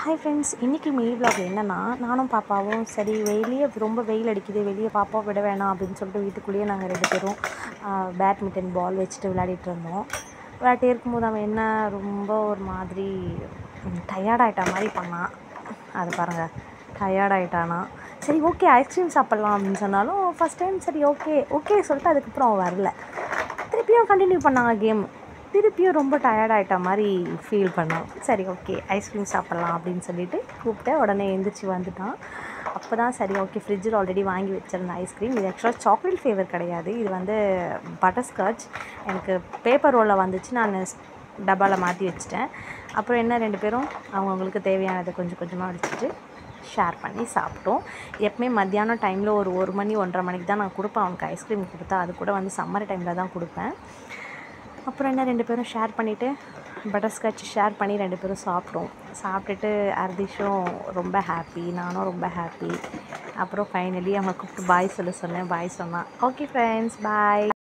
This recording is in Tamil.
ஹாய் ஃப்ரெண்ட்ஸ், இன்றைக்கி மெயில் vlog என்னென்னா, நானும் பாப்பாவும் சரி வெளியே ரொம்ப வெயில் அடிக்குது, வெளியே பாப்பாவை விட வேணாம் அப்படின்னு சொல்லிட்டு வீட்டுக்குள்ளேயே நாங்கள் 2 பேரும் பேட்மிண்டன் பால் வச்சுட்டு விளையாடிட்டு இருந்தோம். விளையாட்டே இருக்கும்போது அவன் என்ன ரொம்ப ஒரு மாதிரி டயர்டாகிட்டா மாதிரி பண்ணான். அது பாருங்கள், டயர்டாகிட்டானா. சரி ஓகே ஐஸ்கிரீம் சாப்பிட்லாம் அப்படின்னு சொன்னாலும் ஃபஸ்ட் டைம் சரி ஓகே சொல்லிட்டு அதுக்கப்புறம் அவன் வரல. திருப்பியும் கண்டினியூ பண்ணாங்க கேம். திருப்பியும் ரொம்ப டயர்டாகிட்ட மாதிரி ஃபீல் பண்ணோம். சரி ஓகே ஐஸ்கிரீம் சாப்பிட்லாம் அப்படின்னு சொல்லிட்டு கூப்பிட்டு உடனே எழுந்திரிச்சி வந்துட்டான். அப்போ தான் சரி ஓகே ஃப்ரிட்ஜில் ஆல்ரெடி வாங்கி வச்சுருந்த ஐஸ்கிரீம். இது ஆக்சுவலாக சாக்லேட் ஃப்ளேவர் கிடையாது, இது வந்து பட்டர்ஸ்காட்ச். எனக்கு பேப்பர் ரோலில் வந்துச்சு, நான் டப்பாவில் மாற்றி வச்சுட்டேன். அப்புறம் என்ன 2 பேரும் அவங்கவுங்களுக்கு தேவையானதை கொஞ்சம் கொஞ்சமாக வச்சுட்டு ஷேர் பண்ணி சாப்பிட்டோம். எப்பவுமே மத்தியானம் டைமில் ஒரு 1 மணி 1:30 மணிக்கு தான் நான் கொடுப்பேன் அவனுக்கு ஐஸ்கிரீம் கொடுத்தா. அது கூட வந்து சம்மர் டைமில் தான் கொடுப்பேன். அப்புறம் என்ன 2 பேரும் ஷேர் பண்ணிவிட்டு பட்டர்ஸ்காட்ச் ஷேர் பண்ணி 2 பேரும் சாப்பிட்டோம். சாப்பிட்டுட்டு அர்திஷும் ரொம்ப ஹாப்பி, நானும் ரொம்ப ஹாப்பி. அப்புறம் ஃபைனலி அவனை கூப்பிட்டு பாய் சொல்ல சொன்னேன், பாய் சொன்னான். ஓகே ஃப்ரெண்ட்ஸ், பாய்.